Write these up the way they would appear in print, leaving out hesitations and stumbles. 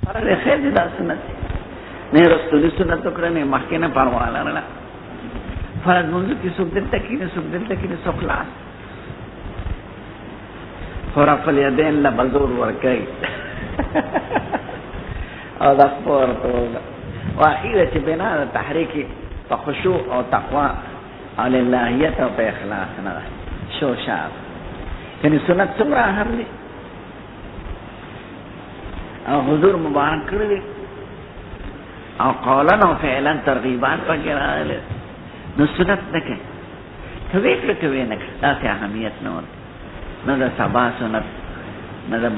فرض خیر دې دا سنت نه رسول سنت کړه نه مخکې نه پروا لرله فرض منځ کې څوک دلته کې نه څوک دلته کې نه څوک خلاص فرف الیدین لا بلدور ورکای او دا خبر ته واخیره چې بنا تحریک په خشوع او تقوا او للهیت او په اخلاص نه شو شاب کني سنت څومره اهم دي او حضور مبارک کړی او قولا او فعلا ترغیبات پکې راغلي نو سنت نه کوي کوي کوي نه دا څه اهمیت نه ور نه دا سبا سنت نه دا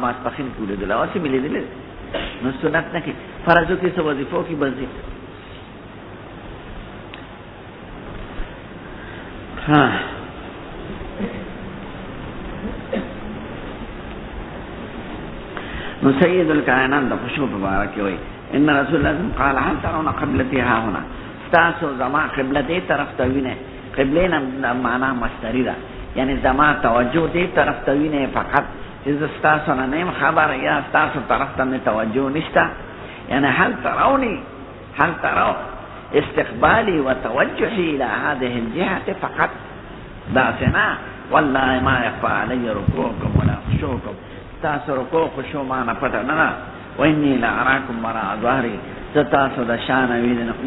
ماس پخین کوله دلا اوسې ملي دي نو سنت نه کوي فرضو کې څه وظیفو کې بځي ها نو سید الکائنات د خشوع مبارک وي ان رسول الله قال هل ترون قبلتي ها هنا تاسو زما قبله دې طرف ته وینه قبله نه معنا مستری ده یعنی زما توجه دې طرف ته وینه فقط اذا تاسو نه خبر یا تاسو طرف ته توجه نشته یعنی هل ترون استقبالي وتوجهي الى هذه الجهه فقط داسنا والله ما يخفى علي ركوعكم ولا خشوعكم تاسو رکوع خشوع معنا پټه نه وإني لأراكم وراء ظهري تاسو د شان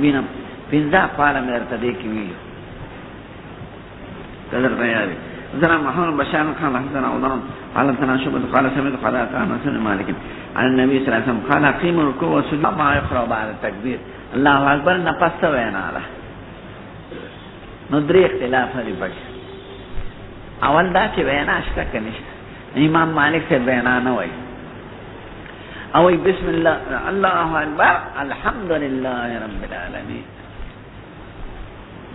وینم پنځه پاله مې درته دې کې ویلو قدر بیان زنا محمد بشار خان حسن اودن قال ثنا شبه قال سمعت قراءة انس بن مالك عن النبي صلى الله عليه وسلم قال قيموا الركوع والسجود ما يقرأ بعد التكبير الله اکبر نفس وینا ده نو درې اختلاف لري پښ اول دا چې وینا شته کني امام مالک سے بیان نہ ہوئی او بسم اللہ اللہ اکبر الحمدللہ رب العالمین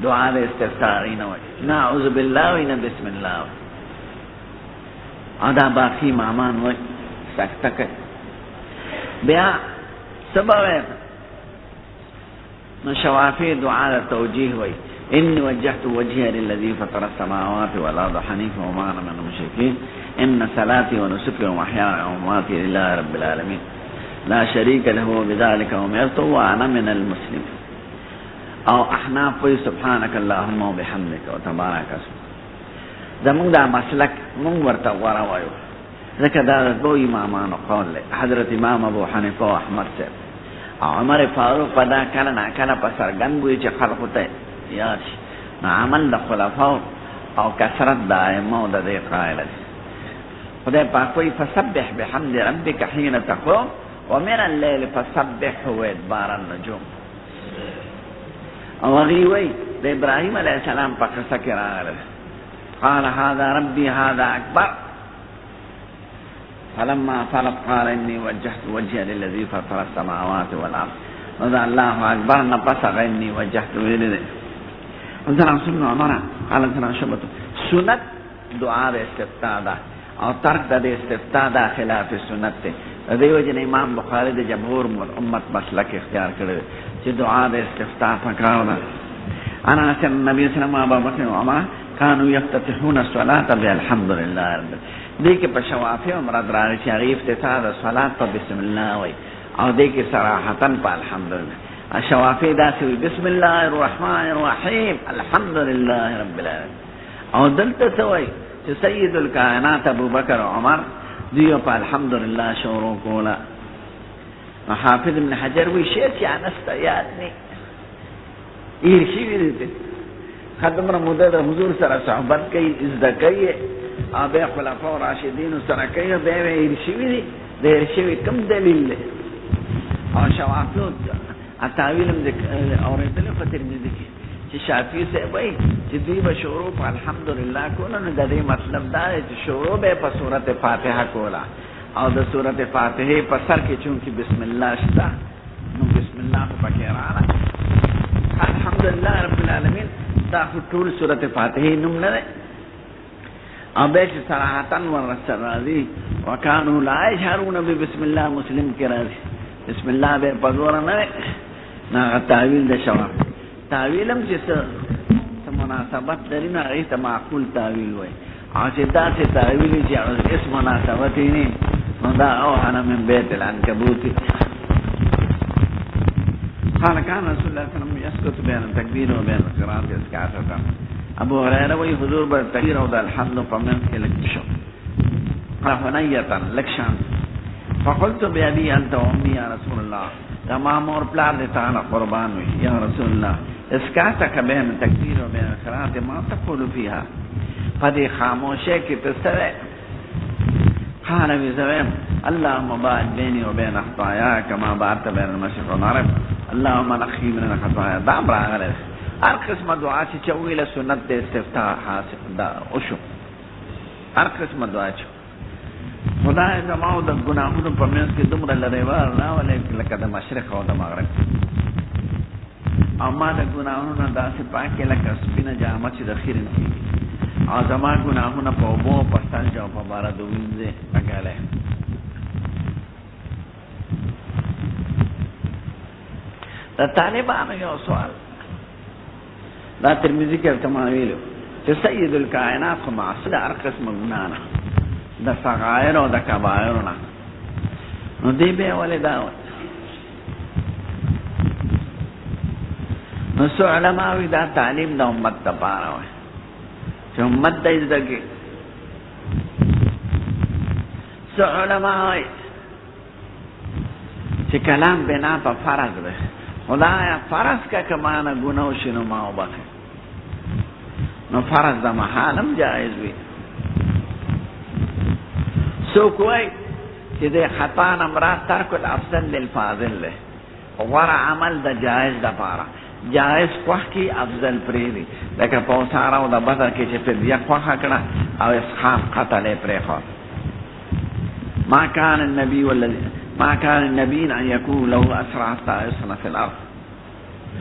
دعا دے استفتاح نہ ہوئی نعوذ باللہ و بسم اللہ ادا باقی مامان ہوئی سکتا کر بیا سبب ہے شوافی دعا دا توجیح ہوئی إني وجهت وجهي للذي فطر السماوات والأرض حنيفا وما أنا من المشركين إن صلاتي ونسكي ومحياي ومماتي لله رب العالمين لا شريك له بذلك أمرت وأنا من المسلمين أو أحناف سبحانك اللهم وبحمدك وتبارك اسمك زمون دا مسلك من ورتا ورا وایو ځکه دا دو امامان قول له حضرت امام ابو حنیفه او احمد سے عمر فاروق پدا کله نا کله په سرګن وی چې خلق ته یاش عمل د خلفاء او کثرت د ائمه د دې قائل خدای پاک کوئی فسبح بحمد ربك حين تقوم ومن الليل فسبح وادبار النجوم او غیوی د ابراهیم علیه السلام په قصه کې راغله قال هذا ربي هذا اکبر فلما فرغ قال اني وجهت وجهي للذي فطر السماوات والارض وذا الله اكبر نفس اني وجهت اليه انزل سنة عمر قال انزل شبت سنت دعا د استفتاء ده او ترک د استفتاء ده خلاف سنت ده دیو جن امام بخاری د جمهور امت مسلک اختیار کړی چې دعا د استفتاء پکاو ده انا سن نبی صلی الله علیه وسلم او عمر كانوا يفتتحون الصلاه بالحمد لله رب دې کې په شوافی او مراد راغی چې هغه افتتاح د صلات په بسم الله وای او دې کې صراحتن په الحمدلله الشوافی داسې بسم الله الرحمن الرحیم الحمد لله رب العالمین او دلته سوی چې سید الکائنات ابو بکر او عمر دیو په الحمد لله شروع کولا حافظ ابن حجر وی شی چې انست یاد نه ایرشی دې خدمت موده د حضور سره صحبت کوي عزت کوي او به خلفاء راشدین سره کوي به ایرشی دې ایرشی کم دلیل او شوافی تعویلم اوریدل په ترمذی کې چې شافعی سے وای چې دوی به شروع په الحمدلله کوله نو د دې مطلب دا چې شروع به په سورته فاتحه کوله او د سورته فاتحه په سر کې چونکی بسم الله شتا نو بسم الله په کې راځي الحمدلله رب العالمین دا ټول سورته فاتحه نوم نه او به چې صراحتن ورسره راځي وکانو لا یشهرون بسم الله مسلم کې راځي بسم الله به په زور نه نا تعویل د شوا تعویلم چې څه مناسبت لري نه ایت معقول تعویل وای او چې دا څه تعویل چې اس مناسبت نه دا اوحنا من بیت العنکبوت. قال كان رسول الله صلى الله عليه وسلم يسكت بين التكبير وبين القراءة اسكاتا. ابو هريره وی حضور بر تکبیر او د الحمد په منځ کې لکشو حنیتا لکشان. فقلت بأبي أنت وأمي يا رسول الله، تمام اور پلار دے تعالی قربان وی یا رسول الله، اسکاتک بین تکبیر و بین قراءت ما تقول فيها، فدی خاموشی کی تسرے. قال بزویم اللهم باعد بیني وبين خطاياي كما باعدت بين المشرق والمغرب، اللهم نقي من الخطايا. دا براغله هر قسم دعا چې چویل سنت د استفتاح حاصل دا اوشو، هر قسم دعا چې خدای زماو د ګناهونو په منځ کې دومره لري ورنه ولې لکه د مشرق او د مغرب، اما د ګناهونو داسې پاکه لکه سپینه جامه چې د خیرن کی، او زما ګناهونه په وبو په سنج او په بار د وینځه اګاله. دا طالبانو یو سوال دا ترمذی کې تمام ویلو چې سید الکائنات خو معصوم هر قسم ګناه نه د صغائر او د کبائر نه، نو دی به ولې دا نو سو علماوی دا تعلیم د امت ته پاره وای چې امت د زګي سو علماوی چې کلام بنا په فرض ده، خدایا فرض کا کمانه ګناو شنو ما وبخه، نو فرض د محالم جائز وي. سو کوئی چې د خطا نمرات ترک الافضل للفاضل له غور عمل د جائز د پاره، جائز خواه کی افضل پریدی، لکه پوسارا او د بدر کې چې فدیه خواه کړه او اسخام قتل پریخو. ما كان النبي ان يكون له اسرى حتى يسكن في الارض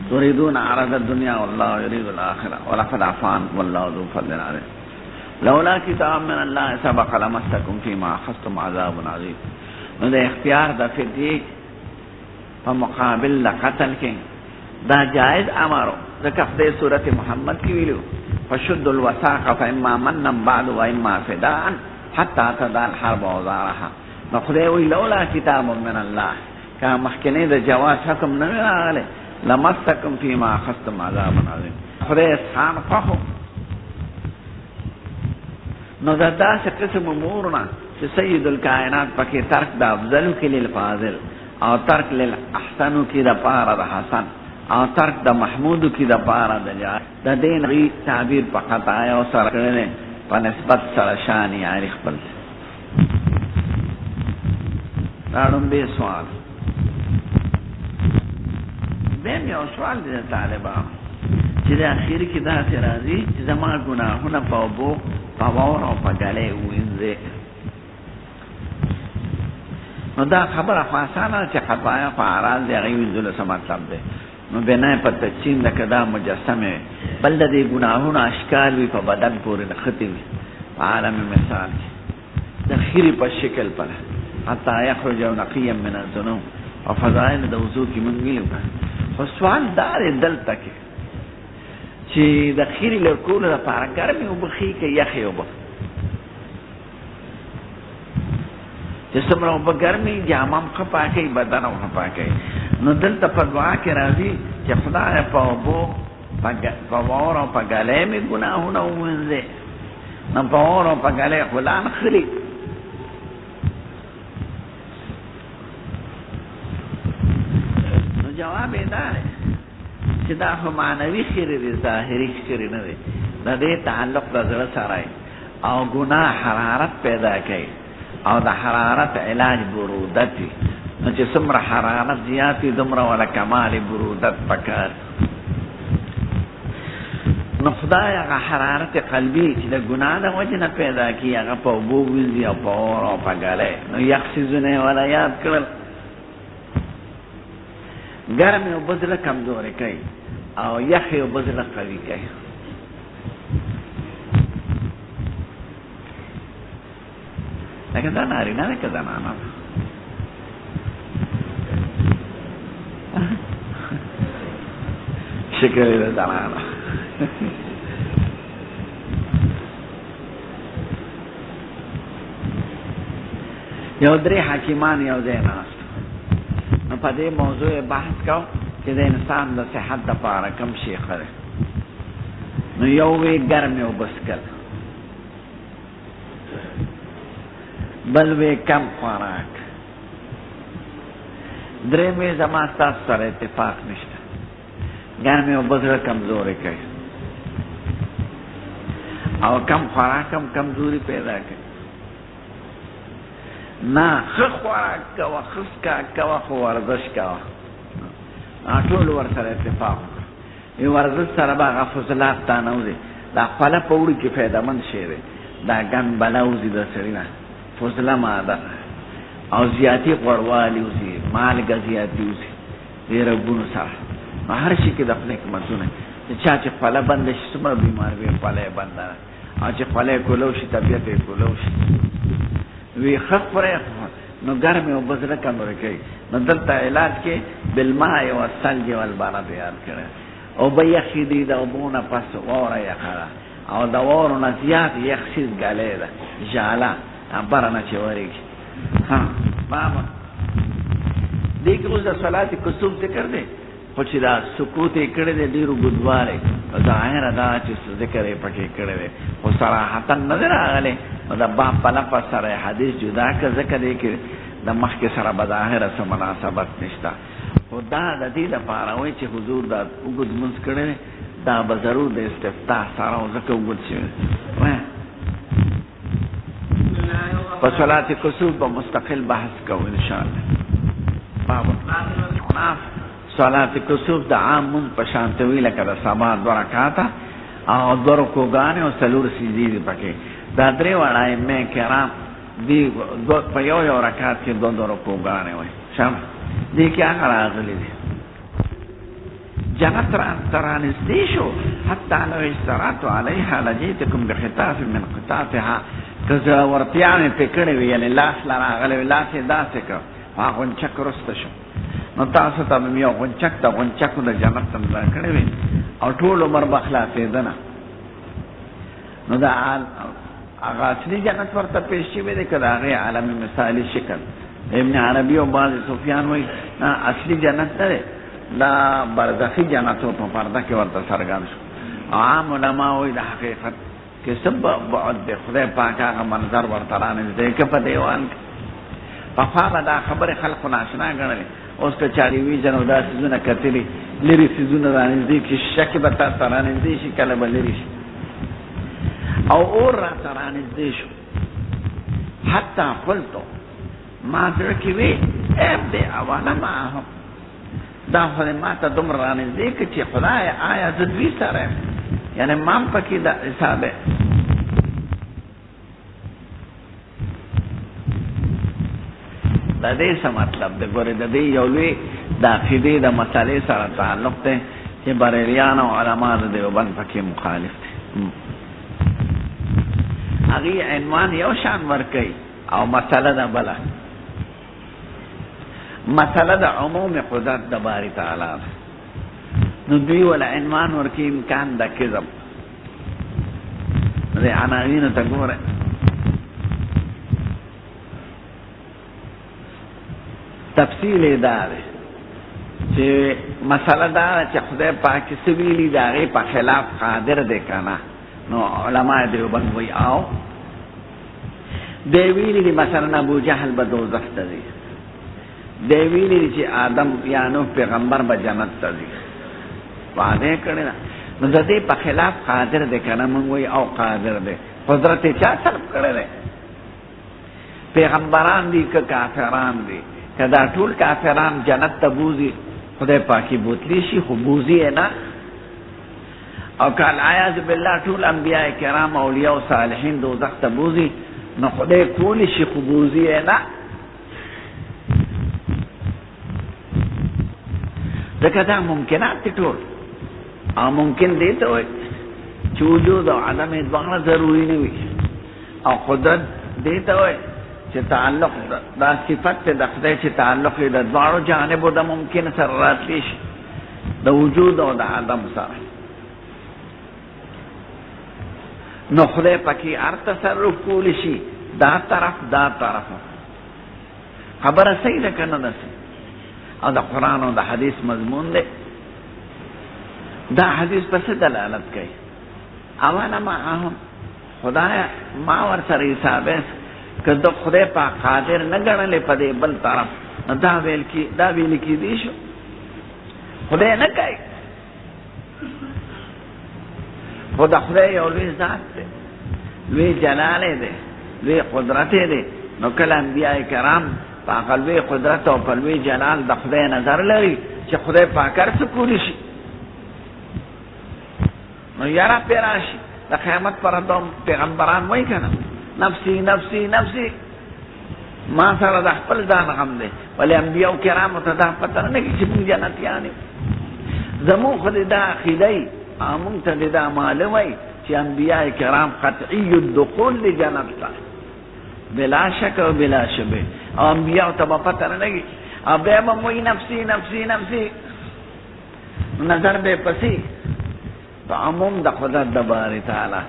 تريدون عرض الدنيا والله يريد الاخره ولقد عفا عنكم والله ذو فضل عليكم لولا کتاب من الله سبق لمسكم فيما اخذتم عذاب عظيم. نو د اختیار د فدیه په مقابل د قتل کې دا جائز امرو، ځکه د سورته محمد کې ویلو فشد الوثاق فاما من بعد واما فداء حتى تضع الحرب اوزارها. نو خدای وی لولا کتاب من الله کا مخکنه د جواز حکم نه راغله لمسكم فيما اخذتم عذاب عظيم. خدای سبحانه فخو نو دا داسې قسم امورنا چې سید الکائنات پکې ترک د افضلو کې للفاضل او ترک للاحسنو کې د پاره د حسن او ترک د محمودو کې د پاره د جائز، د دین غي تعبیر په خطا او سره کړل په نسبت سره شان یې خپل. راړم به سوال به یو سوال دی طالبان چې د اخیری کې دا راځي چې زما ګناهونه په وبو پاور او پګاله وینځي، نو دا خبره خاصانه چې خطایا په اراز دی غوینځلو سم مطلب دی. نو بنا په تچین د کدا مجسمه بل د ګناهونو اشکال وی په بدن پورې نختی وي په عالم مثال د خیری په شکل پر حتی یخرج نقیا من الذنوب او فضائل د وضو کې مونږ ویلو. خو سوال دار دلته کې چې د خیری له کول لپاره ګرمي او بخي کې یخي وب چې څومره وب ګرمي جامم خپاکې بدن او خپاکې. نو دلته په دعا کې راځي چې خدای په وبو په وور او په ګلې می ګناهونه وینځي، نو په وور او په ګلې خلان خري. نو جواب یې دا چې دا خو معنوي خیری دی، ظاهري خیری نه دی، د دې تعلق د زړه سره او ګناه حرارت پیدا کوي او د حرارت علاج برودت دی. نو چې څومره حرارت زیاتی دومره ولا کمال برودت پکار. نو خدای هغه حرارت قلبي چې د ګناه د وجه نه پیدا کی هغه په وبو وینځي او په اور او په ګاله، نو یخصیزونه ولا یاد کړل ګرمي او بدله کمزوري کوي او یخي او بدله قوي کوي. لکه دا نارینه ده که زنانه ده؟ شکر ده زنانه. یو درې حکیمان یو ځای ناست نو په دې موضوع بحث کو چې د انسان د صحت دپاره کوم شی ښه دی. نو یو وی ګرمې اوبه څښل، بل وی کم خوراک، درېیم وی زما ستاسو سره اتفاق نشته، ګرمې اوبه زړه کمزوري کوي او کم خوراک هم کمزوري پیدا کوي. نه ښه خوراک کوه، ښه څښاک کوه، خو ورزش کوه. ټول ورسره اتفاق وکړه. ورزش سره به هغه فضلات تا نه وځي. دا خوله په وړي کې فایدهمند شی دی، دا ګن بله وځي د سړي نه، فضله ماده او زیاتي غوړوالي وځي، مالګه زیاتي وځي دې رګونو سره. نو هر شي کې د خپل حکمتونه چې چا چې خوله بنده شي څومره بیمار وي، خوله یې بنده ده، او چې خوله یې کولو شي طبیعت یې کولو شي. وی ښه خورئ نو ګرمې اوبه زړه کمزوري کوي. نو دلته علاج کې بالماء والثلج والبرد یاد کړی. اوبه یخې دي، د اوبو نه پس واوره یخه ده، او د واورو نه زیات یخ شیز ګلی ده، ژاله بره نه چې ورېږي. بابا دې کې اوس د صلات کسوف ذکر دی، خو چې دا سکوت یې کړی دی ډېر اوږدوالی، ظاهره دا چې ذکر یې پکې کړی دی، خو صراحتا نه دی راغلی. نو د باب په لفظ سره حدیث جدا که ځکه دی کې د مخکې سره به ظاهره څه مناسبت نشته. خو دا د دې دپاره وایي چې حضور دا اوږد لمونځ کړی دی، دا به ضرور د استفتاح سره و ځکه اوږد شوی. په صلات کسوف به مستقل بحث کوو انشاءالله. صلات کسوف د عام مونځ په شانته وي لکه د سبا 2 رکعاته او 2 رکوګانې او 4 سجدې دي پکې. دا درې واړه ائمه کرام دي په یو رکعت کې 2 رکوګانې وایي. شام دې کې هغه راغلي دي جنت رانږدې شو، حتی لو اشترعت علیها لجئتکم بخطاف من قطافها. که زړورتیا مې پې کړې وي، یعنې لاس له راغلی وي، لاس یې داسې کړ، هغه غونچک وروسته شو، نو تاسو ته به مې یو غونچک د غونچکو د جنت ته مې کړی وي او ټول عمر به خلاصېده نه. نو دا هغه اصلي جنت ورته پېښ شوی دی که د هغې عالمي مثالي شکل. ابن عربي او بعض صوفیان وایي اصلي جنت نه دی، دا برزخي جنت و په پرده کې ورته څرګند شو. عام علما وایي د حقیقت کې څه بعد دی، خدای پاک هغه منظر ورته رانږدې که په دیوان کې. پخوا به دا خبرې خلقو ناشنا ګڼلې، اوس که چارې ویژن او دا څیزونه کتلي، لرې څیزونه رانږدې کړي، شیشه کې به تا ته رانږدې شي، کله به لرې شي. او اور راته رانږدې شو، حتی قلتو ما زړه کې وی ابدې اواله معهم، دا خدای ما ته دومره رانږدې کړي چې خدای آیا زه دوی سره یم، یعنې ما هم پکې دا حساب دی. د دې څه مطلب دی؟ ګورې د دې یو لوی د عقیدې د مسئلې سره تعلق دی چې بریلیان او علما د دیوبند پکې مخالف دي. هغې عنوان یو شان ورکوي او مسله ده بله، مسله د عموم قدرت د باري تعالی ده. نو دوی ولا عنوان ورکوي امکان د کذب. د عناوینو ته ګوره، تفصیل دا دی چې مسله دا ده چې خدای پاک څه ویلي د هغې په خلاف قادر دی که نه. نو علما دیوبند وایي او دی ویلي دي مثلا ابو جهل به دوزخ ته ځي، دی ویلي دي چې آدم یا نوح پیغمبر به جنت ته ځي، وعده یې کړې ده. نو د دې په خلاف قادر دی که نه؟ موږ وایي او قادر دی. قدرت یې چا سلب کړی دی؟ پیغمبران دي که کافران دي؟ که دا ټول کافران جنت ته بوځي خدای پاکي بوتلی شي، خو بوځي یې نه. او که العیاذ بالله ټول انبیاء کرام اولیاء او صالحین دوزخ ته بوځي، نو خدای کولی شي خو بوځي یې نه. ځکه دا ممکنات دي ټول، او ممکن دی ته وایي چې وجود او عدم یې دواړه ضروري نه وي، او قدرت دی ته وایي چې تعلق دا صفت دی د خدای چې تعلق یې د دواړو جانبو د ممکن سره راتلی شي، د وجود او د عدم سره. نو خدای پکې هر تصرف کولی شي، دا طرف دا طرف. خبره صحیح ده که نه ده او د قرآن او د حدیث مضمون ده. دا حدیث پس دلالت کوي اوانا معهم خدایا ما ور سره حسابه که د خدای پاک قادر نه ګڼلې په دې بل طرف دا ویل کی دی شو خدای نه کوي. خدا خدای یو لوی ذات دی، لوی جلال دی، لوی قدرت دی. نو کله انبیاء کرام په لوی قدرت او په لوی جلال د خدای نظر لري چې خدای پاک هر څه کولی شي. نو یاره پیراشي د قیامت پر دوم پیغمبران وای کنه نفسی نفسی نفسی ما سره د خپل ځان غم دی، ولی انبیاء کرام ته دا پته نه کیږي چې موږ جنتیان یو. زمون خو دا عقیده ای امون ته دا معلومه چې انبیاء کرام قطعی الدخول لجنت ته بلا شک او بلا شبه، او انبیاء ته پته نه کیږي او بیا به موږ نفسی نفسی نفسی نظر به پسی په عموم د خدای د باری تعالی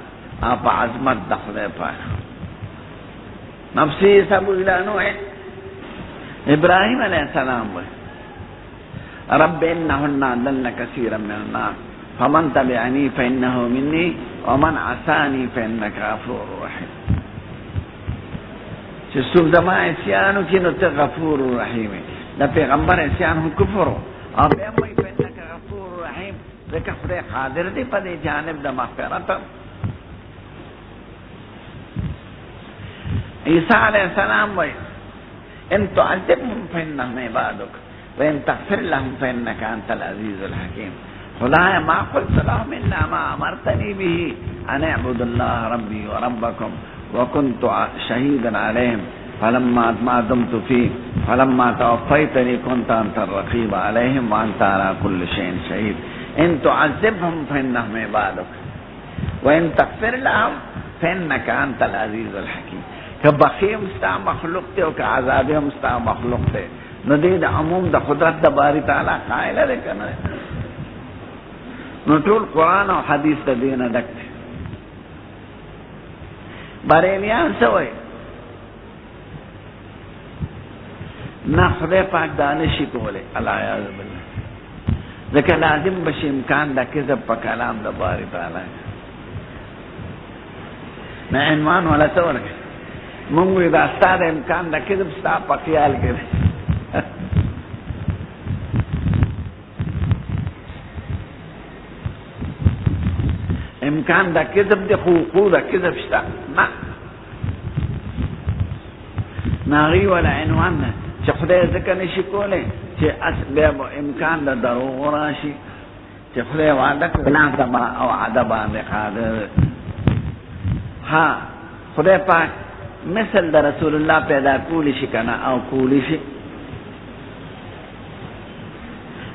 او په عظمت د خدای پاک. نفسی سبو الانو ہے ابراہیم علیہ السلام وہ رب انہن ضلن کثیرا من الناس فمن تبعنی فانه منی ومن عصانی فانک غفور رحیم. چې څوک زما عصیانو کې نو ته غفور رحیم. د پیغمبر عصیان هم کفر او بیا موږ فانک غفور رحیم ځکه خدای قادر دی په دې جانب د مغفرت. عیسیٰ علیہ السلام وی ان تعذبهم فإنهم عبادك وإن تغفر لهم فإنك أنت العزيز الحكيم. خدایا ما قلت لهم إلا ما أمرتني به أن اعبد الله ربي وربكم وكنت شهيدا عليهم فلما دمت فيه فلما توفيتني كنت أنت الرقيب عليهم وأنت على كل شيء شهيد. ان تعذبهم فإنهم عبادك وإن تغفر لهم فإنك أنت العزيز الحكيم. که بخیم ستا مخلوق تے او که عذابیم ستا مخلوق تے نو دې د عموم د قدرت د باری تعالی قائل دی کنه. نو ټول قرآن او حدیث د دې نه ډک دی. بریلیان څه وایي؟ نه خدای پاک دا نشي کولی العیاذ بالله، ځکه لازم بشي امکان د کذب په کلام د باری تعالی. نه عنوان ولا څه ورکړي مونږ دا ستاره امکان د کذب ستا په خیال کې دی. امکان د کذب دی خو د کذب شته نه ناغي ولا عنوان نه چې خدای ځکه نشي کولی چې بیا امکان د دروغ راشي چې خدای وعده کړې او وعده باندې قادر. ها خدای پاک مثل د رسول الله پیدا کولی شي کنه او کولی شي.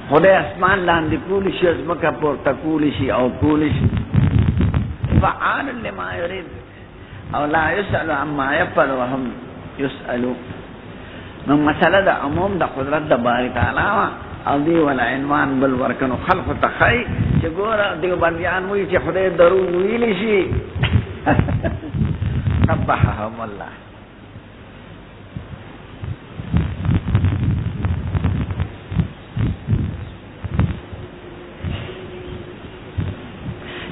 خدای اسمان لاندې کولی شي، ځمکه پورته کولی شي او کولی شي. فعال لما يريد او لا يسأل عما يفعل وهم يسألون. نو مسله د عموم د قدرت د باری تعالی او دی ولا عنوان بل ورکنو خلق تخی چې ګوره دیو بندیان وی چې خدای درو ویلی شي. قبحهم الله.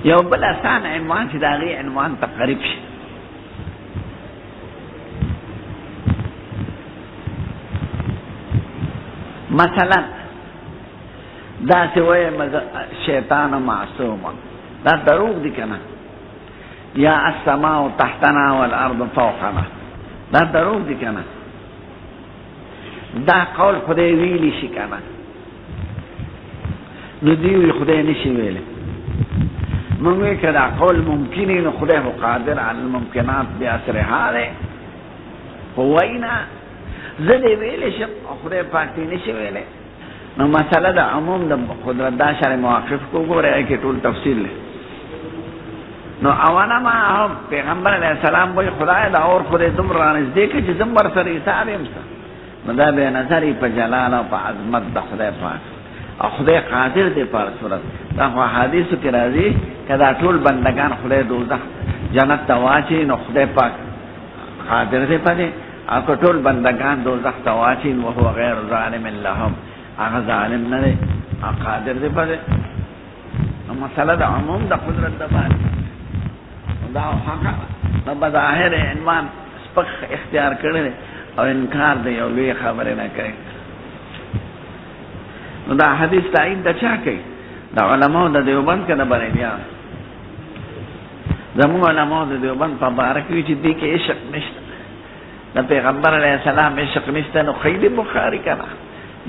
یو بل آسان عنوان چې دا غي عنوان تقریب شي. مثلا دا چې وایي شیطان معصوم دا دروغ دي کنه، یا السماء تحتنا والارض فوقنا دا دروغ دي کنه. دا قول خدای ویلی شي کنه، نو دی خدای نشي ویلی. مونږ کدا قول ممکن نو خدای هو قادر علی الممکنات بیاسرها ده. هوینا زده ویلی شم خدای پاک نشي ویلی. نو مسئله دا عموم دا قدرت دا شر مواقف کو گوره ای که طول تفصیل لی. نو اوانا ما هم پیغمبر علیہ السلام بوی خدای دا اور خدای دم رانش دیکھے چی دم بر سر حساب امسا. نو دا بے نظری پا جلال و پا عظمت دا خدای پاک او خدای قادر دی پر صورت. دا خو حدیثو کی رازی که دا طول بندگان خدای دوزخ جنت تواچی نو خدای پاک قادر دی پا دی اكو ټول بندگان دوزخ ته واچین وهو غیر ظالم لهم هغه ظالم نه دی قادر دی په مسله د عموم د قدرت د باندې دا حق نو بظاهر عنوان سپک اختیار کړی او انکار دی یو لوی خبره نه کوي نو دا حدیث تایید د چا کوي د علماء د دیوبند کنه بریلیان زموږ علماء د دیوبند په باره کې چې دې کې عشق نشته د پیغمبر علیه السلام عشق نشته نو خید بخاری کنه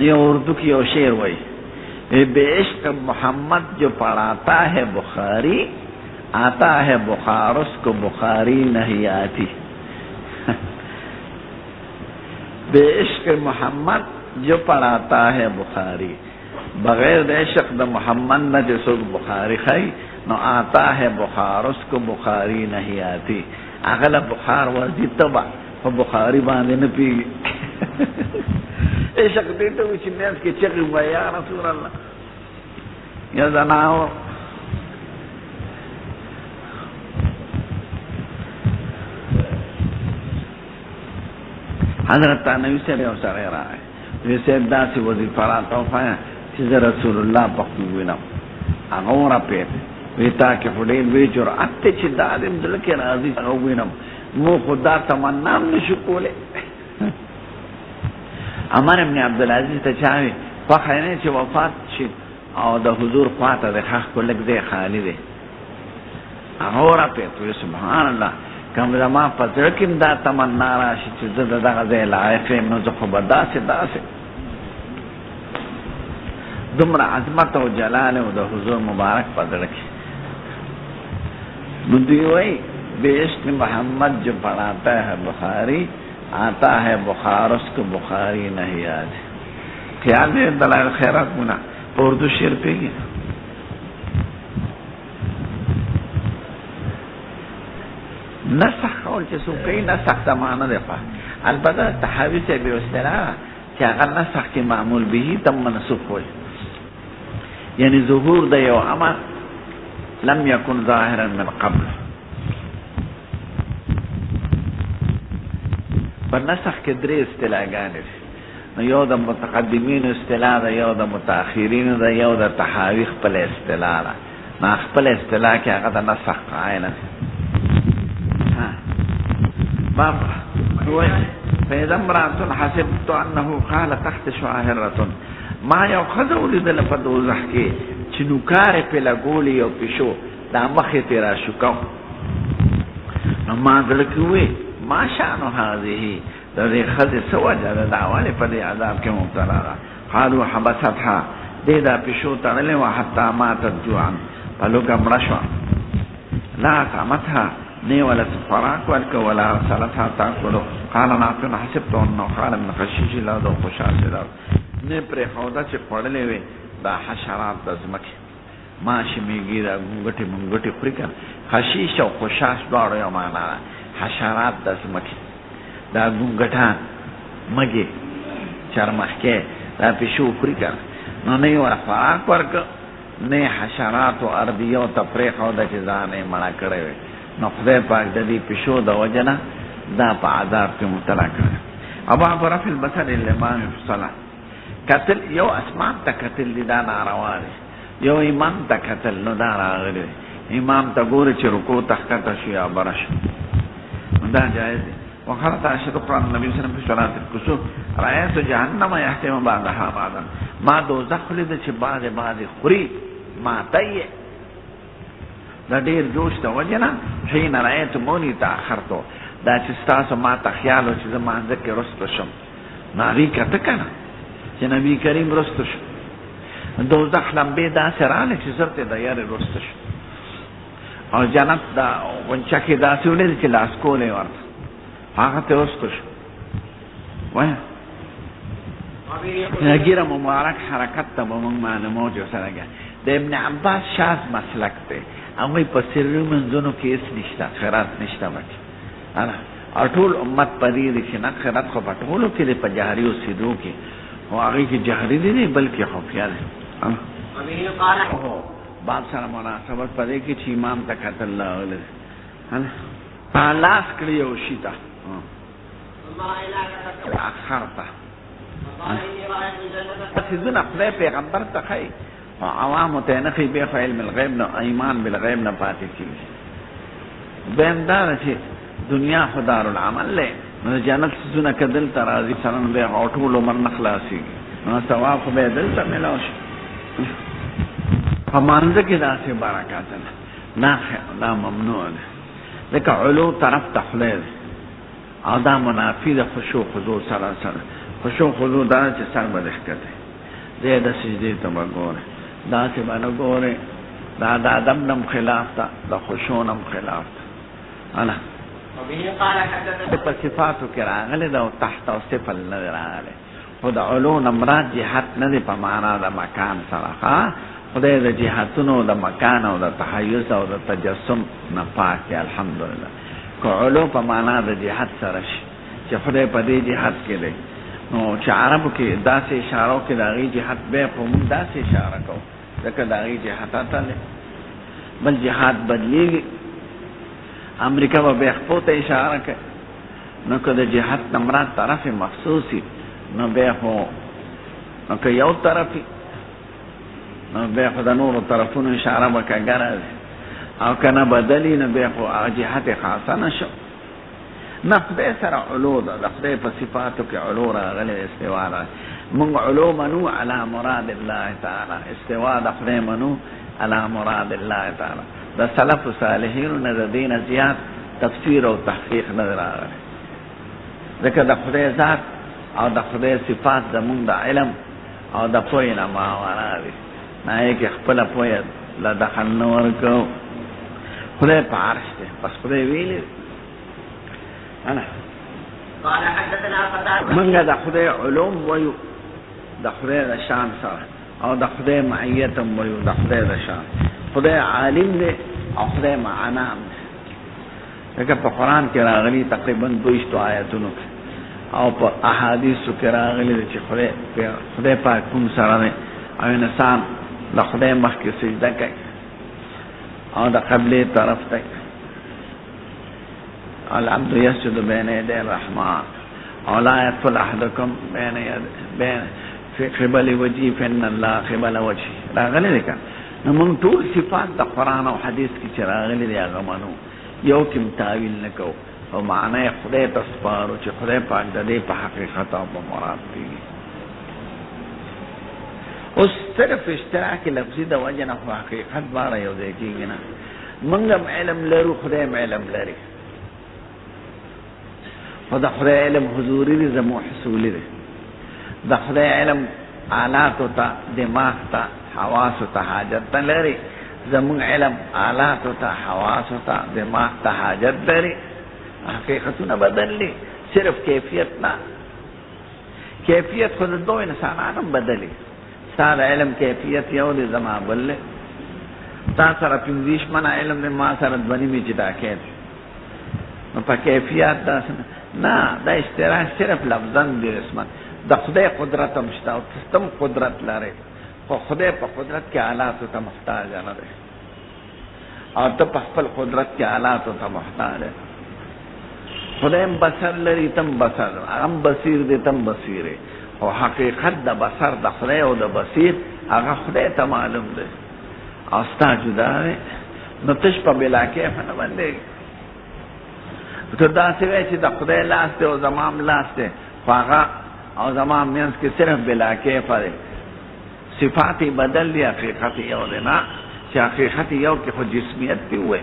یہ اردو کی او شعر وہی بے عشق محمد جو پڑھاتا ہے بخاری آتا ہے بخار اس کو بخاری نہیں آتی بے عشق محمد جو پڑھاتا ہے بخاری بغیر دے عشق دا محمد نہ جسو بخاری خی نو آتا ہے بخار اس کو بخاری نہیں آتی اغل بخار ورزی تبا بخاری باندې نه پیږي عشق دې ته چې ناس کې چغې وایي یا رسول الله یا زناو حضرت نبی صلی الله علیه وسلم راغی وی صاحب داسې وظیفه راته وښایه چې زه رسول الله په خپل وینم هغه ورپېد وی تا کې خو ډېر لوی جرأت دی چې دا دې زړه کې راځي هغه وینم مو خدا تمنا هم نشو کولی عمر ابن عبدالعزیز ته چاوي خوښه نه چې وفات شي او د حضور خواته د خاص کو لږ دی خالی دی هغه ورپېد وی سبحان الله کوم زما په زړه کې دا تمنا راشي چې زه دغه ځای لایق یم نو زه خو به داسې دومره عظمت او جلال او د حضور مبارک په زړه کې نو دوی وایي بے عشق محمد جو پڑھاتا ہے بخاری آتا ہے بخار اس کو بخاری نہیں آتی خیال ہے دلائل خیرات منا اردو شعر پہ گیا نسخ قول چه سو کئی نسخ تمانا دفع البته تحاوی سے بے اصطلاح کہ اگر نسخ کی معمول بھی تم منسوخ ہوئی یعنی ظهور دا یو عمل لم یکن ظاهرا من قبل پر نسخ کې درې اصطلاحګانې دي نو یو د متقدمین اصطلاح ده یو د متأخرین ده یو د تحاوی خپل اصطلاح ده ما خپل اصطلاح کې هغه د نسخ قائل ده بابا فإذا امرأة حسبت أنه قال تحت شاهرة ما یو ښځه ولیدله په دوزخ کې چې نوکارې پې لګولې یو پیشو دا مخې ترې راشوکو نو ما زړه کې وویل ما شأن هذه د دې ښځې څه وجه ده دا ولې په دې عذاب کې مبتلا ده قالوا حبستها دې دا پیشو تړلې وه حتی ماتت جوعا په لوږه مړه شوه لا اطعمتها نه ولا خوراک ورکړه ولا ارسلتها تاکلو قال ناطق حسبت انه قال من خشیش الارض او خشاش الارض نه پرېښوده چې خوړلې وې دا حشرات د ځمکې ماشي میږي دا ګونګټې مونګټې خوري که خشیش او خشاش دواړو یو معنا ده حشرات د ځمکې دا ګونګټان مږې چرمښکې دا پیشو خوري که نو نه یې ورته خوراک ورکړه نه حشراتو ارضیو ته پرېښوده چې ځان یې مړه کړی وی نو خدای پاک د دې پیشو د وجه نه دا په عذاب کې مبتلا کړی ابا رفع البصر الامام فی الصلاه قتل یو اسمان ته قتل دی دا ناروا دی یو امام ته قتل نو دا راغلی امام ته ګوري چې رکوع ته ښکته شي یا بره شي دا جایز دی وقالت عائشة قرآن النبي صلى الله عليه وسلم في صلاة الكسوف رأيت جهنم يحتم بعضها بعضا ما دوزخ لید چې بعض خوري ما تیه دا ډیر جوش ته وجه نه حين رأيت مونی تأخرتو دا چې ستاسو ما ته خیال و چې زه مانځه کې رسته شم نو هغې کته که نه چې نبي کریم رسته شو دوزخ لمبې داسې راغلې چې زر ته د یارې رسته شو او جنت دا غونچه کې داسې ولید چې لاس کولی ورته هغه ته رسته شو وایه ګیره مبارک حرکت ته به مونږ معلومو چې ورسره د ابن عباس شاذ مسلک دی هغوی په سري منځونو کې هېڅ نشته خیرات نشته بچ او ټول امت په دې دی چې نه خیرات خو په ټولو کې دی په جهري اوسېدو کې خو هغې کې جهري دی بلکې خفیه دی باب سره مناسبت په دې کې چې امام ته قتل راغلی لاس کړي یو شي ته اخرته سيدنا خدای پیغمبر ته خی او عوام ته نه خی به علم الغیب نه ایمان بالغیب نه پاتې کیږي بیندار چې دنیا خدار العمل له نو جنت سونه کدل ترازی سره به اوټول من نخلاصي نو ثواب به دل ته ملاوي فمانځه کې داسې برکات نه لا ممنوع ده لکه علو طرف تخلیل او دا منافی ده خشوع خضوع سره خشوع خضوع دا چې سر به دښکته دې د سجدې ته وګوره دا چې باندې ګوره دا د ادب نم خلاف ده د خشوع نم خلاف ده انا په صفاتو کې راغلي دا او تحت او صفه نه راغلي خو د علو نمراد جهت نه دی په معنا د مکان سره خدای د جهاتونو د مکان او د تحیز او د تجسم نه پاک دی الحمدلله کو علو په معنا د جهت سره شي چې خدای په دې جهت کې دی نو چې عربو کې داسې اشاره کې د هغې جهت به خو موږ داسې اشاره کوو ځکه د هغې جهت اتلی بل جهات بدلیږي امریکا به بیا خپو ته اشاره کوي نو که د جهت نه مراد طرف مخصوصي نو بیا خو نو که یو طرفي نو بیا خو د نورو طرفونو اشاره به کګره دی او که نه بدلي نو بیا خو هغه جهت خاصه نه شو نه خدای سره علو ده د خدای په صفاتو کې علو راغلی استوا راغلی مونږ علو منو علی مراد الله تعالی استوا د خدای منو علی مراد الله تعالی د سلف صالحینو نه د دین زیات تفسیر او تحقیق نه راغلی ځکه د خدای ذات او د خدای صفات زمونږ د علم او د پوهې نه ماورا دي نه یې کې خپله پوهه له دخل نه ورکوو خدای په عرش دی بس خدای ویلي انا قال حدثنا قتادة منګه د خدای علوم وایو د خدای د شان سره او د خدای معیت هم وایو د خدای د شان خدای عالم دی او خدای معنا دی لکه په قرآن کې راغلي تقریبا 22 آیاتونو او په احادیثو کې راغلي چې خدای پاک کوم سره دی او انسان د خدای مخکې سجده کوي او د قبلې طرف ته العبد يسجد بين يدي الرحمن ولا يدخل احدكم بين في قبل وجهه فان الله قبل وجهه راغلي دي نو موږ ټول صفات د قران او حديث کې چې راغلي دي هغه مانو یو کوم تعویل نکو او معنی خدای ته سپارو چې خدای پاک د دې په حقیقت او په مراد دی اوس صرف اشتراک لفظي د وجه نه حقیقت بار یو ځای کېږي نه موږ علم لرو خدای علم لري و دا خدای علم حضوری دی زمو حصولی دی دا خدای علم آلاتو تا دماغ تا حواسو تا حاجت تا لري زمون علم آلاتو تا حواسو تا دماغ تا حاجت لري حقیقتو بدل لی صرف کیفیت نا کیفیت خود دو انسانانم بدلی سار علم کیفیت یو دی زما بللی تا سر پنزیش منا علم دی ما سر دونی می جدا کید نو پا کیفیت دا نه دا اشتراک صرف لفظن دی رسمت دا خدای قدرت مشتا او تستم قدرت لاره خو خدای پا قدرت کی آلاتو تا محتاج نده او تا پا خپل قدرت کی آلاتو تا محتاج خدای بصر لري تم بصر ام بصیر دی تم بصیره او حقیقت دا بصر دا خدای او دا بصیر هغه خدای ته معلوم دی او ستا جدا دی نو تش پا بلا کیف نه باندې تو دا سوی چې د خدای لاس دی او زمام لاس دی خو هغه او زمام مینس کې صرف بلا کیف دی صفات بدل دی حقیقت یو دی نه چې حقیقت یو کې خو جسمیت دی وای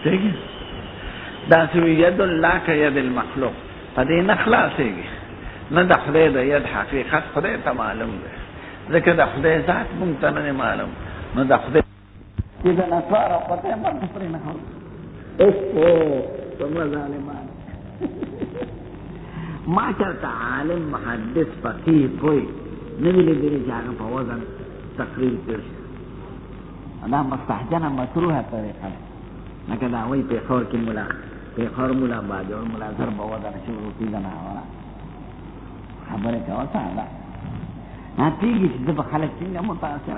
دیگه دا سوی ید الله که ید المخلوق پا دی نخلاصیگی نه دا خدای دا ید حقیقت خدای تا معلوم دی ذکر دا خدای ذات ممتنن معلوم نه دا خدای که دا نصارا پتای من کفری نخور سمو ظالمان ما چرتا عالم محدث فقیه کوئی نویلی دیری جاگا پا وزن تقریر کرش دا مستحجن مطروح طریقه لکه دا وی پیخور کی ملا پیخور ملا باجور ملا سر بوادن شروع کی زنا ورا خبره کوا ساده نا تیگی چې د خلک څنګه متاثر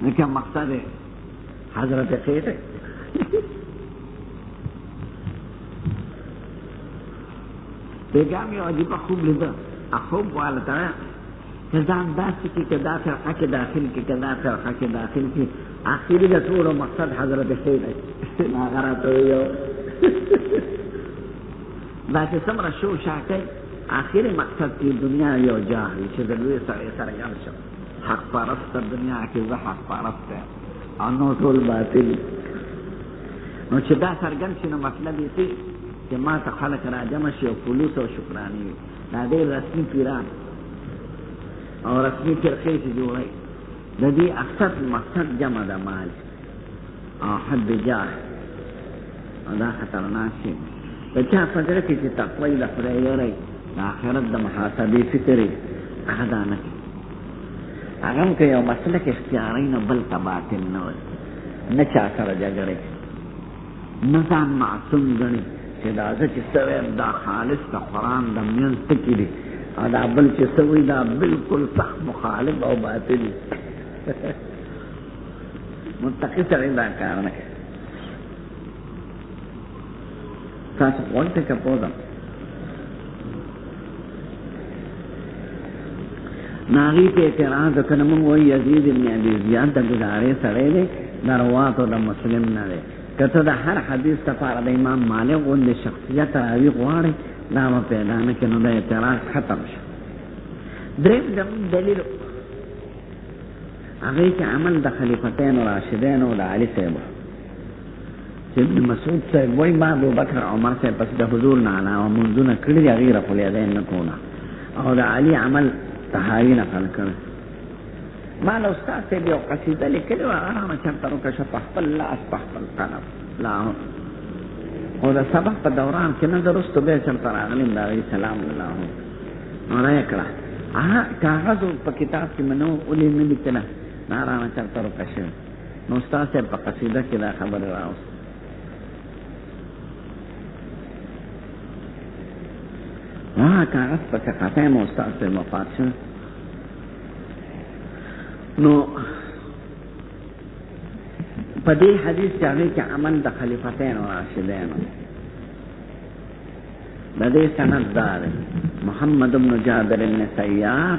دي لکه مقصد حضرت خیره بیگامی عجیبا خوب لیده خوب والتا کزان داستی که دا فرقه که داخل کی که دا فرقه که داخل کی آخری دا طول و مقصد حضرت خیر ناغراتو یو دا چې سمره شو شاکی آخری مقصد کی دنیا یو جاہی چې دلوی سرگم شو حق پرست دنیا کی زه حق پرست او نو ټول باطل نو چې دا سرگم شي نو مطلب یې څه چې ما ته خلک را جمع شي او فلوس او شکرانې وي دا ډېر رسمي پیران او رسمي فرقې چې جوړوي د دې اکثر مقصد جمع د مال او حد جاه او دا خطرناک شي د چا په زړه کې چې تقوی د خدای یری د آخرت د محاسبې فکر یې هغه دا نه کوي هغه هم که یو مسلک اختیاري نه بل ته باطل نه وي نه چا سره جګړې نه ځان معصوم ګڼي چې دا زه چې څه ویم دا خالص د قرآن د منځ ټکي دي او دا بل چې څه وایي دا بلکل سخت مخالف او باطل متقي سړی دا کار نه کوي تاسو غوږ ته که پوهدم ناغي ته اعتراض وکړه موږ وایي یزید ابن ابي زیاد د ګزارې سړی دی د رواتو د مسلم نه دی که ته د هر حدیث لپاره د امام مالک غوندې شخصیت راوي غواړې دا به پیدا نه کړي نو د اعتراض ختم شو درېم زموږ دلیل هغې کې عمل د خلیفتینو راشدینو د علي صاحب چې ابن مسعود صاحب وایي ما ابوبکر عمر صاحب پس د حضور نه علاوه منځونه کړي دي هغې رفع الیدین نه کوله او د علي عمل طحاوي نقل کړی ما له استاد صاحب یو قصیده لیکلې وه هغه مې چېرته وکشه په خپل لاس په خپل قلم او د سبق په دوران کې نه د وروستو بیا چېرته راغلي د هغې سلام الله نو را یې کړه هغه کاغذ په کتاب کې مې نه ولې نه لیکله دا رانه چېرته روکه شوې نو استاد صاحب په قصیده کې دا خبرې راوست هغه کاغذ پسې خطا یم استاد صاحب وفات شوی نو په دې حدیث کې هغې کې عمل د خلیفتینو راشدینو د دې سند دا دی محمد بن جابر بن سیار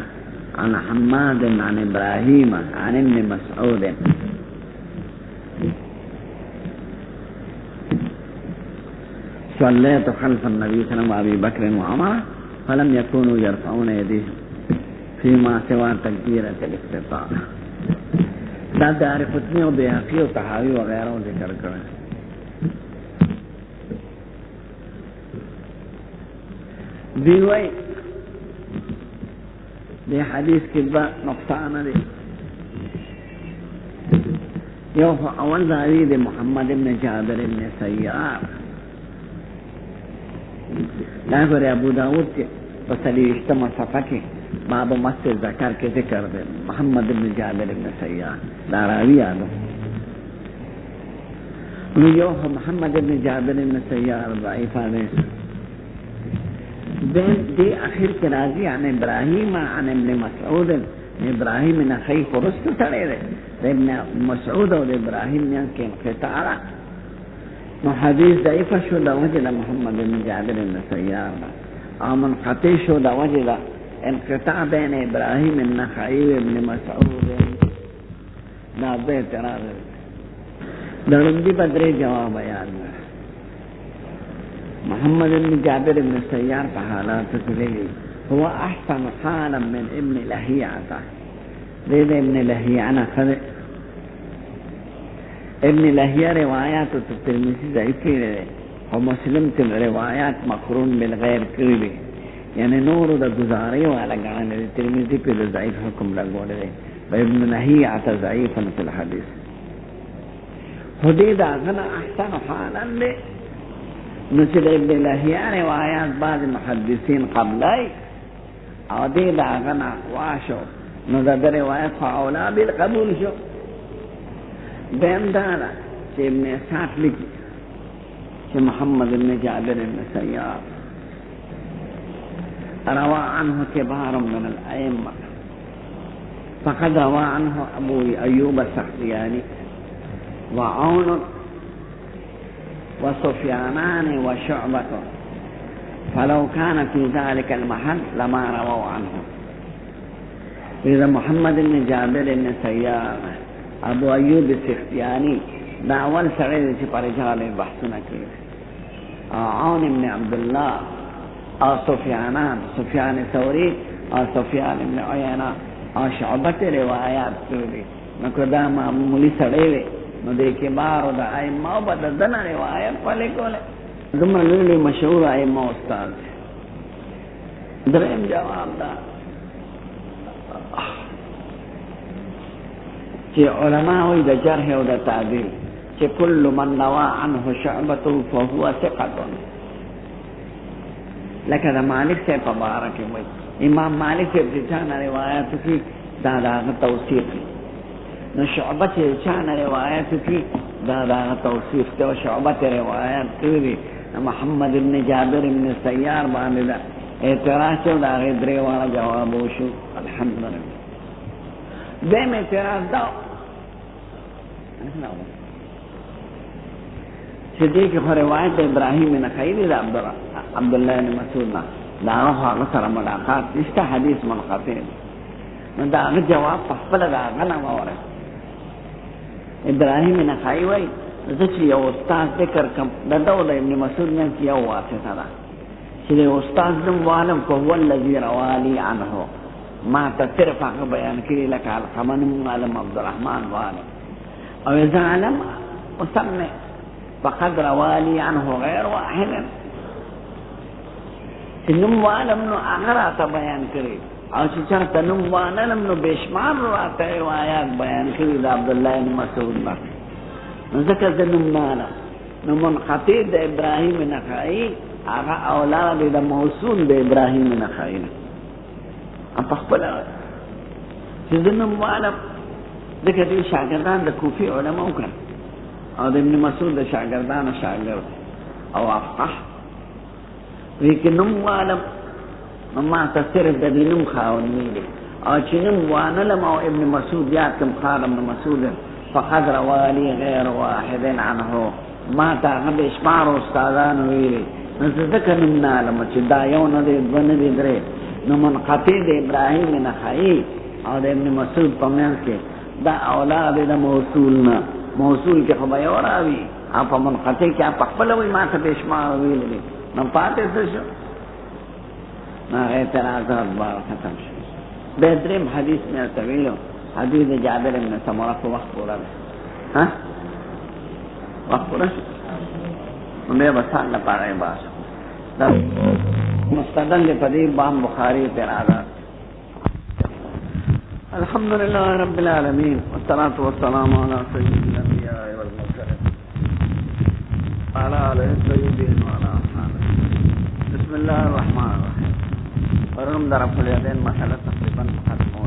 عن حماد عن ابراهیم عن ابن مسعود صليت خلف النبي صلى الله عليه وسلم وابي بكر وعمر فلم يكونوا يرفعون يديهم فيما سوى تكبيرة الافتتاح دا دارقطنی و بیهقی و طحاوی وغیرہ ذکر کرے دیوئی دی حدیث کی با نقصان دی یو اول داری دی محمد ابن جابر ابن سیار دا گوری ابو داود کے پسلی اجتماع صفحہ کی باب مسجد ذکر کے ذکر دے محمد ابن جابر ابن سیار داراوی آدم یو محمد ابن جابر ابن سیار ضعیف آدم دی اخیر کے راضی عن ابراہیم عن ابن مسعود ابراہیم نے خیف رست سڑے دے ابن مسعود اور ابراہیم نے کے انقطاع نو حدیث ضعیف شو دا وجه محمد ابن جابر ابن سیار او منقطع شو دا وجه انقطاع بین ابراہیم النخعی و ابن مسعود دا بے اعتراض درندی بدری جواب بیان محمد ابن جابر ابن سیار په حالات کې هو احسن حالا من ابن لهيعة دې ابن لهيعة نه خله ابن لهيعة روایات ترمذی ضعیف کړي او مسلم کې روایات مقرون بالغیر کړي یعنی نور د گزارې والا غاڼه ترمذی په ضعیف حکم لګولې ابن لهيعة ضعیف فی الحديث هدي دا غنا احسن حالا له نو چې د ابن لهيعة روایات بعض محدثین قبلای او دې دا غنا واشو نو دا روایت اولا بالقبول شو دیم دارا چې ابن اسحاق لیکي چې محمد بن جابر بن سیار روى عنه كبار من الأئمة فقد روى عنه أبو أيوب السختياني وعون وسفيانان وشعبة فلو كان في ذلك المحل لما رووا عنه. إذا محمد بن جابر بن سيار ابو ایوب سختیانی دا اول سړی چې پر رجال بحثونه کوي، عون بن عبد الله او سفیان ثوری او سفیان بن عیینه او شعبه روایات کوي. نو کدا معمولی سړی وي نو د کبار او د ائمه په دغه روایت په لیکل دومره لوی مشهور ائمه استاد. دریم جواب دا چې علماء وي د جرح او د تعدیل چې کل من نوا عنه شعبته فهو ثقه، لکه د مالک سے مبارک وي امام مالک سے چانه روایت کی دا توثیق، نو شعبه چې چانه روایت کی دا توثیق ته شعبه روایت کوي. محمد بن جابر بن سیار باندې دا اعتراض او دا درې واړه جواب وشو. الحمدلله دیم اعتراض دا چې دې کې روایت ابراهیم بن خلیل دا عبد الله بن مسعود دا هغه سره ملاقات نشته، حدیث منقطع. نو دا جواب په خپل دا غنه وره ابراهیم بن خلیل وای چې یو استاد ذکر کوم د داود ابن مسعود نه یو واسطه ده چې استاد دم عالم کو هو الذي روالي عنه ما تصرف هغه بیان کړي لکه القمن عالم عبد الرحمن عالم او اذا علم وسمع فقد روالي عنه غير واحد نم عالم نو هغه بیان کړي او چې چاته نم عالم نو بشمار راته روایت بیان کړي د عبد الله بن مسعود نه ذکر د نم عالم نو منقطع د ابراهیم بن خلیل هغه اولاد د موصول د ابراهیم بن خلیل په خپل چې نم عالم دغه دې شاګردان د کوفی علماء وکړ او د ابن مسعود د شاګردانو شاګرد او افقه وکینم عالم ما تصرف د دینم خاون ویلي او چې نم وانلم او ابن مسعود یا کوم خادم ابن مسعود فقد روالي غير واحد عنه ما تعب اشمار استادان ویلي نو ذکر من عالم چې دا یو نه دی ونه دی درې نو منقطع د ابراهیم بن خلیل او د ابن مسعود په منځ کې دا اولاد د موصول کې خو به یو راوي او په منقطع کې په خپل وي ما ته بشمار ویلي نو پاتې څه شو نه اعتراضات به ختم شو. به دریم حدیث مې تویلو حدیث جابر بن سمره په وخت پورا ها وخت پورا نو به وسان لپاره باش دا مستدل په دې بام بخاری اعتراضات. الحمد لله رب العالمين والصلاة والسلام على سيد الأنبياء والمرسلين وعلى آله الطيبين وعلى أصحابه. بسم الله الرحمن الرحيم. ورم رفع اليدين مسألة تقريبا ختمه.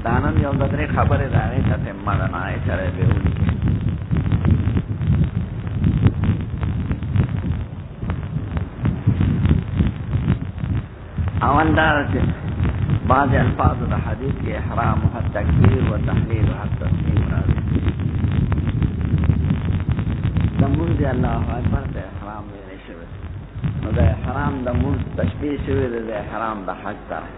دانن یو درې خبره راغی ته مړه نه سره به ولي اول دا چې بعض الفاظ د حدیث کې احرام او تکبیر او تحلیل او تسلیم راځي. دمون دی الله اکبر د احرام ویل شوی نو د احرام د مون تشبیه شوی د احرام د حج سره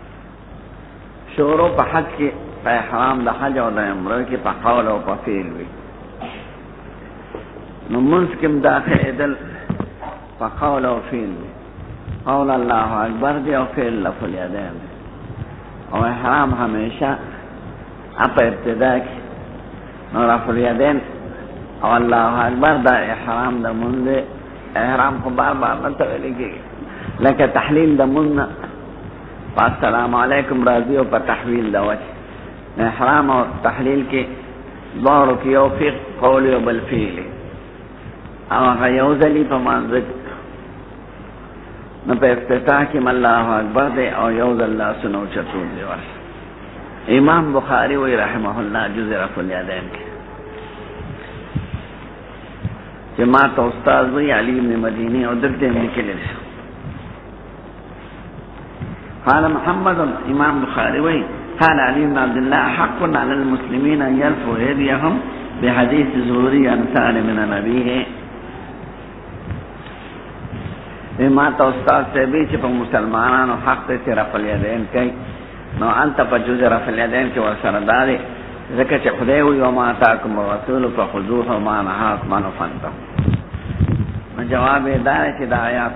شروع په حج کې په احرام د حج او د عمره کې په قول او په فعل وي. نو منځ کې داخل دل په قول او فعل وي. قول الله اکبر دی او فعل رفع الیدین او احرام همیشه اپا ابتدا کی نو رفع الیدین او الله اکبر دا احرام دا منده احرام کو بار بار نتولی کی لکه تحلیل دا منده السلام علیکم راضی او پا تحویل دا وجه احرام او تحلیل کی دوارو کی او فیق قولی او بالفیلی او غیوزلی پا منزد نو په افتتاح کې الله اکبر دی او یوز الله سنو چتون دی ورس. امام بخاری وی رحمه الله جز رفع الیدین کې چې ما ته استاد وی علی بن مدینی او درته لیکل شو. قال محمد امام بخاری وی قال علی بن عبد الله حق على المسلمين ان يرفعوا يديهم بحديث زهري عن سالم من نبيه ما ته استاد ته به چې په مسلمانانو حق ته رفع الیدین کوي نو انت په جوز رفع الیدین کې ورسره داري ځکه چې خدای وي او ما تاکم رسول فخذوه ما نهاکم عنه فانتهوا. نو جواب یې دا چې دا آیات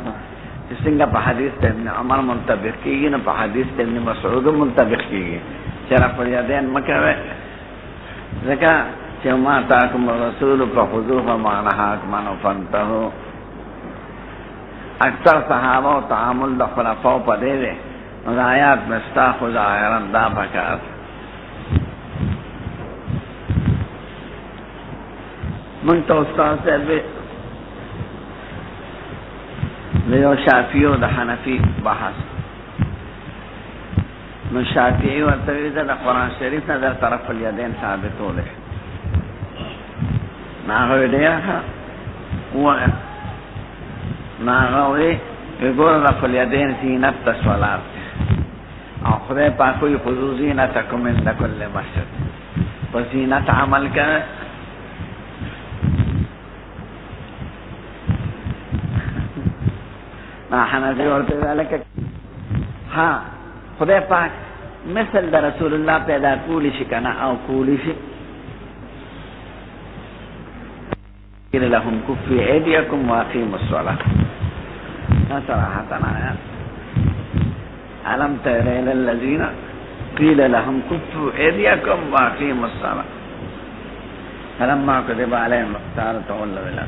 چې څنګه په حدیث ته ابن عمر منطبق کیږي نو په حدیث ته ابن مسعود منطبق کیږي چې رفع الیدین مکوي ځکه چې ما تاکم رسول فخذوه ما نهاکم عنه فانتهوا. اکثر صحابہ و تعامل دا خلفاء پا دے دے آیات مستاق و ظاہران دا پکار منتو استاد صاحب لیو شافعی و دا حنفی بحث نو شافعی و تویدہ دا قرآن شریف نا در طرف الیدین ثابتو دے ناغوی دیا ہوا ناغوی ویگور رفع الیدین زینت تسولات او خدای پاکوی خضو زینتکم اند کل مسجد پس زینت عمل کرے نا حنفی ورطی ذالک ہاں خدای پاک مثل دا رسول اللہ پیدا کولی شکنا او کولی شک لهم كفوا أيديكم وأقيموا الصلاة. صراحة آيات ألم تر إلى الذين قيل لهم كفوا أيديكم وأقيموا الصلاة فلما كتب عليهم القتال تولوا إلى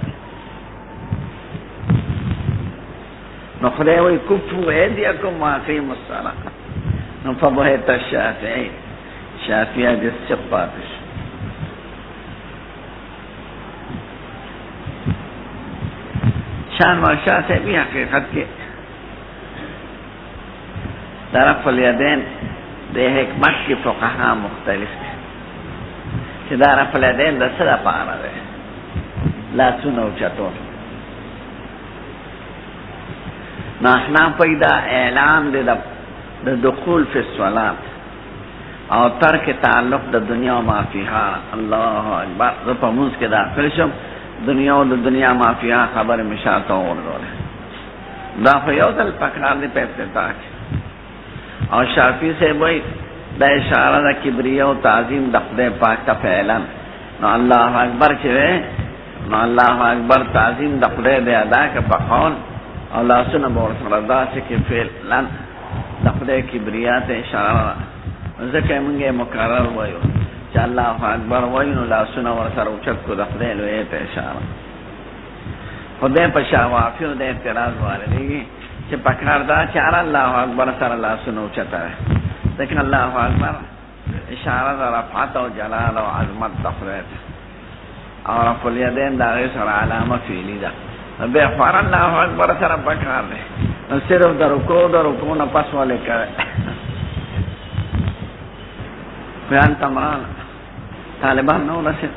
نخلي كفوا أيديكم وأقيموا الصلاة فبهت الشافعي شافعي بالسقاطش شان ورشاہ سے بھی حقیقت کے رفع الیدین دے حکمت کی فقہا مختلف ہے کہ دا رفع الیدین دا صدا پارا دے لا سنو چطور ناحنا پیدا اعلان دے دا دخول فی الصلاة اور ترک تعلق دا دنیا و ما فیہا اللہ اکبر رفع منز کے داخل شم دنیا و دنیا مافیا خبر مشاتا وردوله دا فیوزل پکار دی پیفتتا کی اور شافی سے بوئی دا اشارہ دا کبریہ و تعظیم دا خدای پاک تا فعلن نو اللہ اکبر چوے نو اللہ اکبر تعظیم دا خدای دے ادا کا پخول اور اللہ سنہ بورس رضا سے کی فعلن دا خدای کبریہ تا اشارہ ذکر منگے مقرر ویو چې الله اکبر وینو لا سونه ور سره اوچت کو د خدای لوی ته اشاره خدای په شاوافیو د اعتراض والي چې پکار دا چې الله اکبر سره لا سونه اوچت ځکه الله اکبر اشاره د رفعت او جلال او عظمت د خدای او رفع الیدین دا غیر سره علامه فعلی ده به فار الله اکبر سره پکار ده نو صرف د رکوع نه پس ولې کوي بیان تمران طالبان نو رسید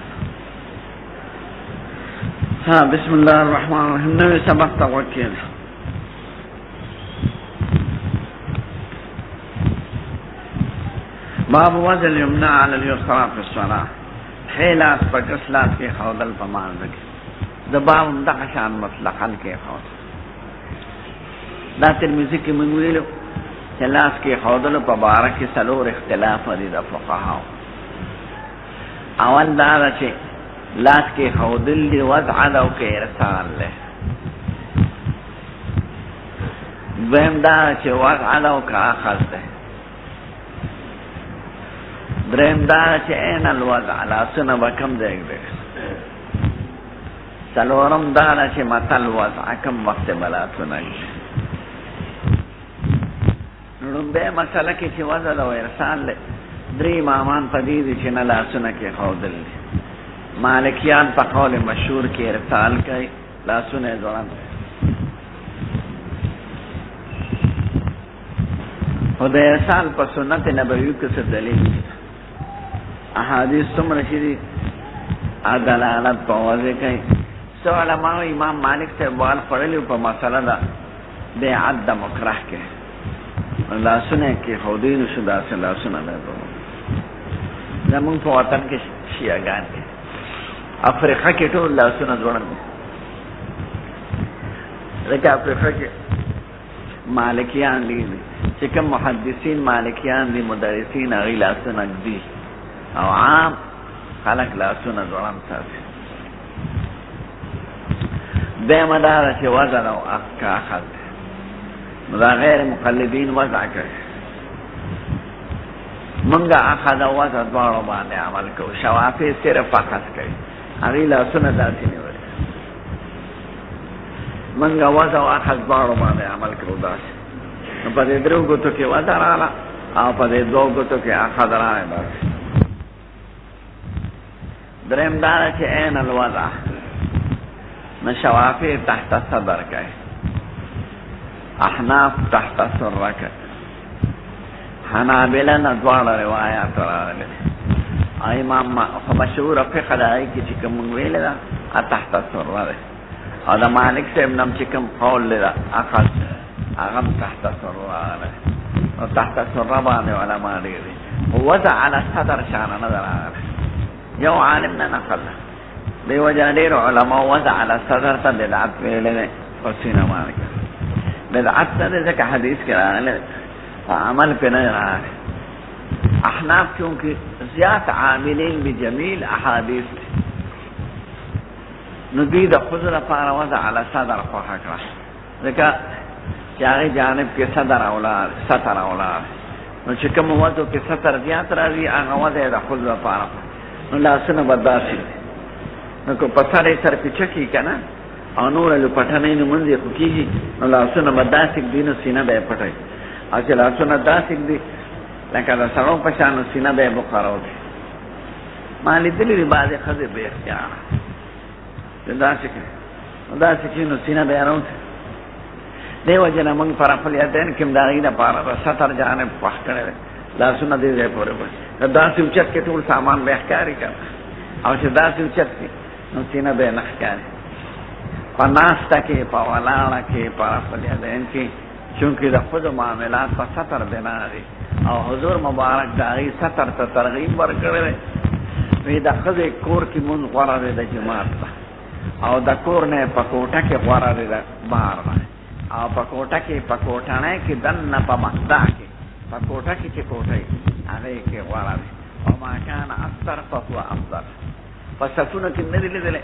ها بسم الله الرحمن الرحیم نوی سبق توکیل باب وضع الیمنى علی الیسرى فی الصلاة حیلات پا کسلات کے خودل پا مانزکی دا باب مدقشان مطلقا کے خودل دا ترمیزی کی منگویلو چلاس کے خودل پا بارکی سلور اختلاف دی دا فقہاو اول دارا چه لاس کے خودل دی وضع دو کے ارسال لے دویم دارا چه وضع دو کا آخذ دے دریم دارا چه این الوضع لاسونا بکم دیکھ دے سلورم دارا چه متل وضع کم وقت بلاتونا نرم بے مسئلہ کی چه وضع دو ارسال لے دری امامان پدیدی چه نلاسونا کے خودل لے مالکیان پا قول مشہور کی ارسال کئی لاسونا دوران خود ارسال پا سنت نبوی کس دلیل احادیث سم رشیدی دلالت پا وضع کئی سو علماء امام مالک سے بوال پڑھلیو پا مسئلہ دا بیعت دا مکرح کے لاسونا کی خودین شدا سے لاسونا لے دو زمون پا وطن کے شیعگان کے افریقہ کے تو لاسونا دوڑن ځکه په فقه مالکیان دي چې کوم محدثین مالکیان دي مدرسین هغوی لاسونه ږدي او عام خلک لاسونه ځوړند ساتي. دویمه دا ده چې وضع او که اخذ نو دا غیر مقلدین وضع کوي، منگا اخذ و وضع دوارو باندې عمل کو. شوافی صرف اخذ کوي، هغوی لاسونه داسې نیولي، منگا وضع و اخذ دوارو باندې عمل کو داسې. نو په دې درو ګوتو کې وضع راغله او په دې دوو ګوتو کې اخذ راغی داسې. دریم دا ده چې عین الوضع نو شوافی تحت صدر کوي، احناف تحت سره کوي، حنابله نه دواړه روایات راغلي. امام مشهور فقه دی کې چې کوم ویل دا تحت سره ده، او د مالک صاحب نم چې کوم قول ده اخذ هغه تحت سره راغلی. او تحت سره باندې علما ډېر دي. وضع على صدر شان نه راغلی، یو عالم نه نقل دی وجه ډېر علما وضع على صدر ته بدعت ویلې نه په سینه باندې بدعت ته ځکه حدیث کې راغلی عمل پہ نہ رہا ہے. احناف چونکہ زیادہ عاملین بجمیل احادیث ندید خضر پارا وضع علی صدر خواہ کرا ذکا چاہی جانب کے صدر اولاد ستر اولاد نو چکم وضع کے ستر زیادہ راضی آغا وضع دا خضر پارا نو لاسن بداسی نو کو پسر سر پچکی کنا او نور لو پٹھنین منزی خوکی گی نو لاسن بداسی دین سینہ بے پٹھائی او چې لاسونه داسې دي لکه د سړو په شانو سینه به یې بخارو دي. ما لیدلي دي بعضې ښځې بې اختیاره چې داسې کوي نو داسې کوي نو سینه به یې راوځي. دې وجې نه موږ پر خپل یادین کې هم د هغوی دپاره د ستر جانب خوښ کړی دی، لاسونه دې ځای پورې وړي. داسې اوچت کې ټول سامان به یې ښکاري که او چې داسې اوچت کړي نو سینه به یې نه ښکاري. په ناسته کې په ولاړه کې پر خپل یادین کې چونکہ دا خود معاملات پا سطر بنا دی او حضور مبارک دا غی سطر تا ترغیب برکڑے وی دا خود کور کی من غورا دی دا جماعت تا او دا کور نے پکوٹا کے غورا دی دا بار دا او پکوٹا کے پکوٹانے کی دن نا پا مخدا کے پکوٹا کی چی کوٹای آگئی کے غورا دی او ما کان افتر فهو افضل. پا صفونو کی ندی لی دلے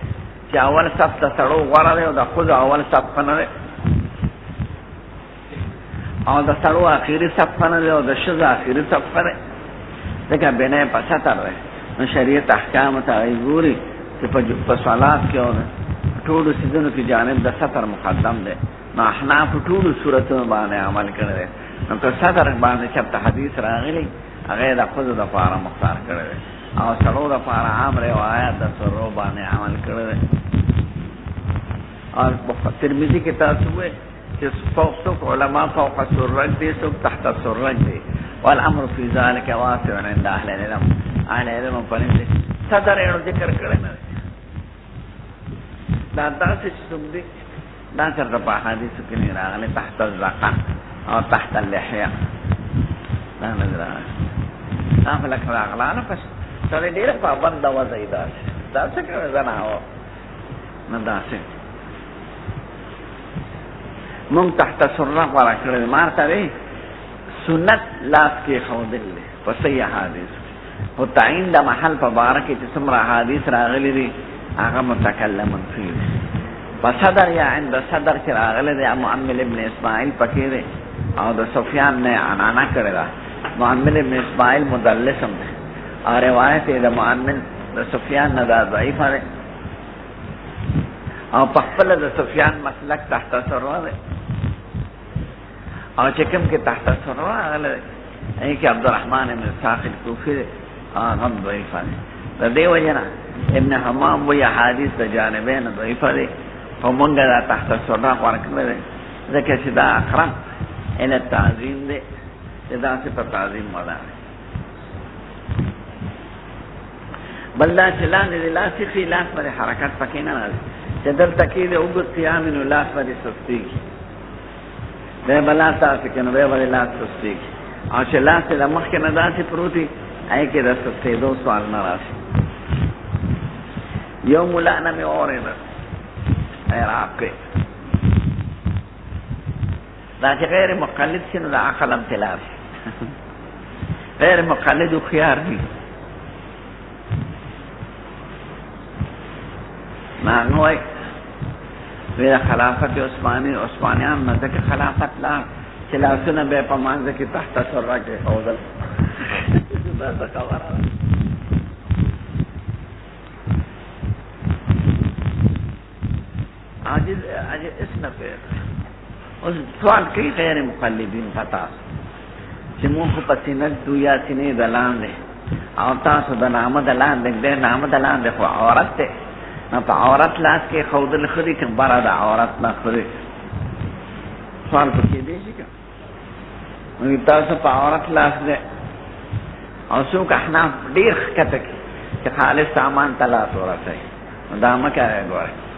چی اول صف تا سڑو غورا دی او دا خود اول صف پنرے او د سړو اخیری صفحه نه دی او د ښځو اخیری صفحه دی ځکه بنا په ستر دی. نو شریعت احکامو ته هغوی ګوري چې په صلات کې او ټولو څیزونو کې جانب د ستر مقدم دی. نو احنافو ټولو صورتونو باندې عمل کړی دی. نو که ستر باندې چېرته حدیث راغلی هغه یې د ښځو دپاره مختار کړی دی او سړو دپاره عام روایت د سرو باندې عمل کړی دی. او ترمذي کې تاسو وایي فوق علماء فوق السرج دي سوق تحت السرج دي والامر في ذلك واسع عند اهل العلم. اهل العلم پنځه صدر یې ذکر کړی نه دا تاسو چې څوم دي دا تر په حدیث کې نه راغلي تحت الزقه او تحت اللحيه دا نه راغلي. دا فلک راغلانه پس سره ډیره پابند وځي دا څه کوي زنه او نه داسې مونږ تحت سره غوړه کړی مارته وی سنت لاس کې خودل په صحیح حدیث او تعین د محل په باره کې چې څومره حدیث راغلي دي هغه متکلم فيه په صدر یا عند صدر کې راغلي دي. معمل ابن اسماعیل پکې دی او د سفیان نه عنانه کړی ده. معمل ابن اسماعیل مدلس هم دی او روایت یې د معمل د سفیان نه دا ضعیفه دی او په خپل د سفیان مسلک تحت سره دی او چې کوم کې تحت سره راغلی دی کې عبدالرحمن ابن اسحاق الکوفي دی هغه ضعیفه دی. د دې وجې نه ابن حمام وایي احادیث د جانبین ضعیفه دی خو مونږ دا تحت سره ورکړی دی ځکه چې دا اقرب الی تعظیم دی چې داسې په تعظیم ولاړ دی. بل دا چې لاندې د لاسې ښي لاس باندې حرکت پکې نه راځي چې دلته کې د اوږد قیام نو لاس باندې سستېږي دی به لاس داسې کړي نو بیا به لاس سستېږي او چې لاس یې د مخکې نه داسې پروت وي هغې کې د سستېدو سوال نه راشي. یو ملا نه مې واورېده عراق کې دا چې غیر مقلد شنو د عقل امتلار غیر مقلد خيار دي ناغوی وی خلافت عثمانیان نزدک خلافت لا چې لاسونه به په مانځ کې تحت سره کې خوځل دا څه خبره عاجز اسنه په اوس سوال کوي غیر مقلدین پتا چې موږ په سینې دویا سینې دلاندې او تاسو د نامه دلاندې د نامه دلاندې خو عورت ته نو په عورت لاس کې خودل خري کې بار د عورت نه خري سوال پکې دی چې نو تاسو په عورت لاس دې او څوک احنا ډیر کته چې خالص سامان تلا ورته دا مکه غواړي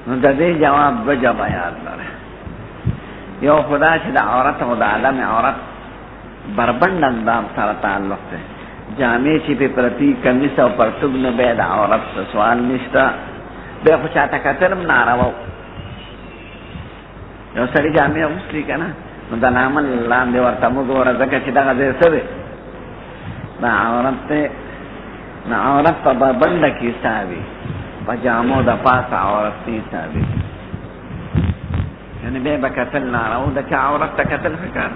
نو د دې جواب وجب یاد لري یو خدا چې د عورت او د عالم عورت بربند اندام سره تعلق دی جامع چې په پرتی کمیس او پرتوب نه به د عورت سوال نشته به خو چاته کترم ناروا یو سړي جامع اوسلی کنه نو د نامل لاندې ورته موږ ورځکه چې دغه دې سره دا عورت ته نه عورت په بربند کې ساوي پجامو د پاسه عورت تی ساوي یعنی به بکتل ناروا د چا عورت ته کتل فکر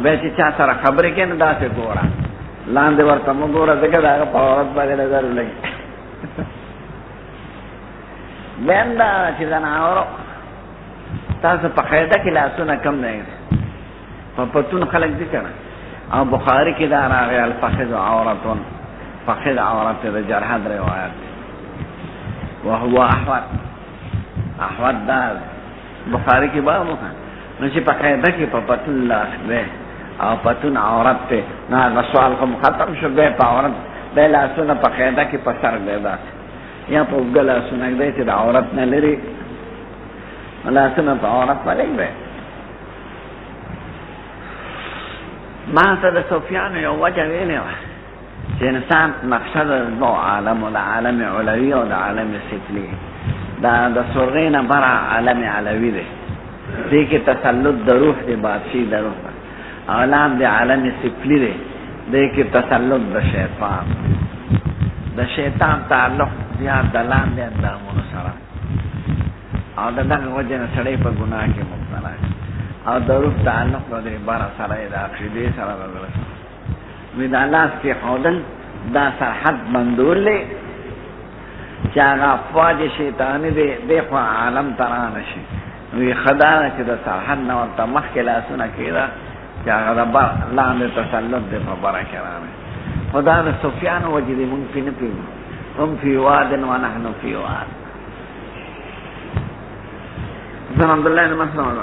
به چې چا سره خبرې کین دا څه ګوره لاندې ورته موږ ګوره ځکه دا په عورت باندې نظر لګي بندا چې دا نه اورو تاسو په قاعده کې لاسونه کم نه په پتون خلک ذکر او بخاری کې دا راغی الفخذ عورتون فخذ عورت رجال حضر روایت وهو احوت دار بخاری کې بابو نو چې په قاعده کې په پتون لاس دی او پتون عورت ته نه سوال کوم ختم شو به په عورت د لاسونه په قاعده کې په سر دی دا یا په ګل لاسونه دی چې د عورت نه لري لاسونه په عورت باندې دی ما ته د سفیان یو وجه ویلی چې انسان مقصد د عالم او د عالم علوي او د عالم سفلي دا د سرغې نه بره عالم علوي دی دې کې تسلط د روح دی بادشي د روح عالم د عالم سفلي دی دې کې تسلط د شیطان تعلق زیاد د لاندې اندامونو سره او دغه وجه نه سړی په ګناه کې مبتلا او د روح تعلق د بره سره د عقیدې سره راغلی وی د لاس کې خودل دا سرحد بندولې چې هغه افواج شیطاني دی خو عالم ترانه شي وی خدا چې د سرحد نه ورته مخکې لاسونه کېده چې هغه د لاندې تسلط دی په بره کې راغلی خدا د سفیان وجه دی مونږ پې نه پېږو هم فی واد ونحن فی واد زن عبدالله بن مسعود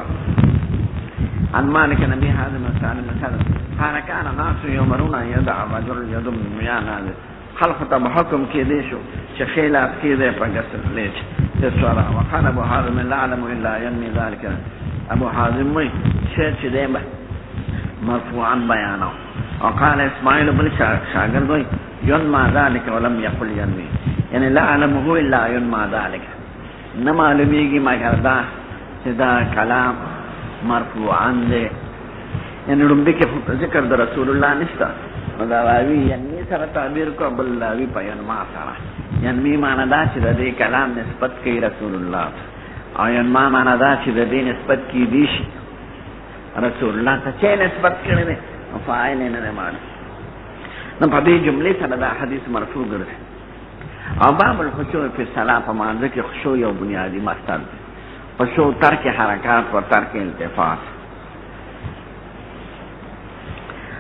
عن مالك نبي هذا مسألة قال كان الناس يؤمرون أن يدع الرجل يد من ميان هذا خلق بحكم كيديشو شخيلات كيدي فقصر ليش تسورا وقال أبو حازم لا أعلم إلا ينمي ذلك أبو حازم شيء ديمه مرفوعا بيانه وقال إسماعيل بن شاگرد ينمى ذلك ولم يقل ينمي يعني لا أعلمه إلا ينمى ذلك نما لميگی مگر دا دا کلام مرفوعا دے یعنی رنبی کے ذکر دا رسول اللہ نشتا دا راوی ینمی سر تعبیر کو بل راوی پا ینما سر ینمی مانا دا چی دا دے کلام نسبت کی رسول اللہ او ینما مانا دا چی دا دے نسبت کی دیش رسول اللہ تا چے نسبت کرنے دے فائل نے مانا نو پا دی جملے سر دا حدیث مرفوع گرد او باب الخشوع فی الصلاة په مانځه کې خشوع یو بنیادی مصدر دی خشوع ترک حرکات و ترک التفات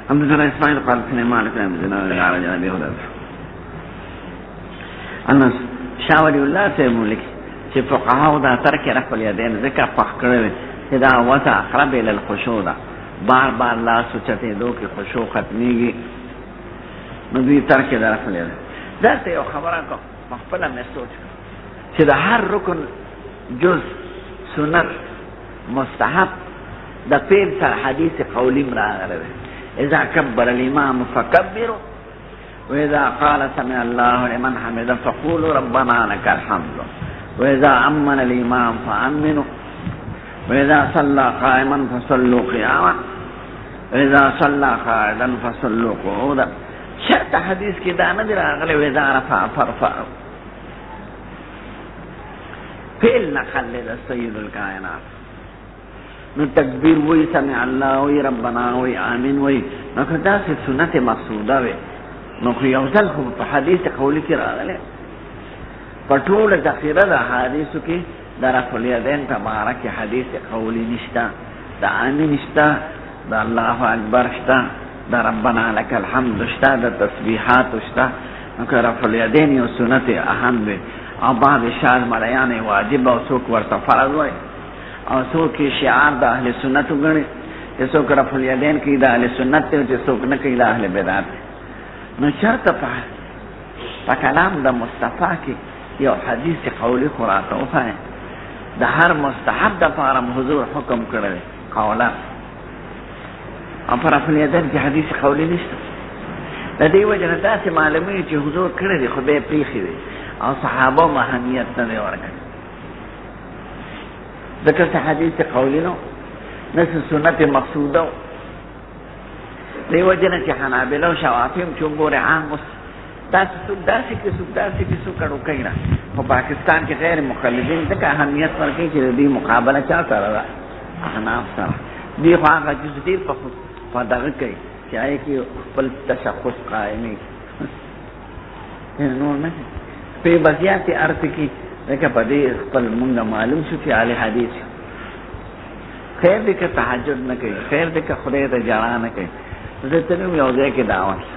حدثنا اسماعیل قال سليمان بن عبد الله عن ابي هريره ان شاولی الله سے ملک چې فقهاو دا ترک رفع الیدین ذکر پخ کړی چې دا وضع اقرب الى الخشوع دا بار بار لا سوچته دو کې خشوع ختمیږي نو دوی ترک دا رفع الیدین ذات یو خبره کو مخفله مې سوچ چې د هر رکن جز سنت مستحب د پیر سره حدیث قولی راغلی اذا كبر الامام فكبروا واذا قال سمع الله لمن حمده فقولوا ربنا لك الحمد وإذا أمن الإمام فأمنوا وإذا صلى قائما فصلوا قياما وإذا صلى قاعدا فصلوا قعودا. شرط حدیث کی دا ندر آغلی وإذا رفع فرفعوا فعل نقل دا سید الکائنات. نو تکبیر وی سمع اللہ وی ربنا وی آمین وی نو کدا سی سنت مقصوده وی نو خو یوزل خو پا حدیث قولی کی راغلی پټول ذخیره د حدیثو کې د رفع الیدین تبارک حدیث قولی نشتا، د آمین نشتا، د الله اکبر شتا، د ربنا لك الحمد شتا، د تسبیحات شتا. نو که رفع الیدین یو سنت اهم وي او بعض شاذ مریان واجب او څوک ورته فرض وي او څوک شعار د اهل سنت وګڼي چې څوک رفع الیدین کوي د اهل سنت ته چې څوک نه کوي د اهل بدعت. نو چرته په کلام د مصطفی کې یو حدیث قولی خراته وفای د هر مستحب د پاره حضور حکم کړی قولا او پر رفع الیدین کې حدیث قولی نشته. د دې وجه نه تاسو معلومه چې حضور کړی دی خو به پریخي دی او صحابه اهمیت نه دی ورکړي. ذکر حدیث قولی نو نس سنت مقصوده دی وجه نه چې حنابلہ او شوافی هم چونګور عام تاسو څوک داسې کې څوک کړو کینا په پاکستان کې غیر مقلدین ته اهمیت ورکړي چې دې مقابله چا سره ده احناف سره دی خو هغه چې دې په دغه کوي چې آی کې خپل تشخص قائمي نور نه په بزیات ارث کې لکه په دې خپل مونږ معلوم شو چې علی حدیث خیر دې کې تهجد نه کوي، خیر دې کې خدای ته جړا نه کوي. زه ته یو ځای کې دعوت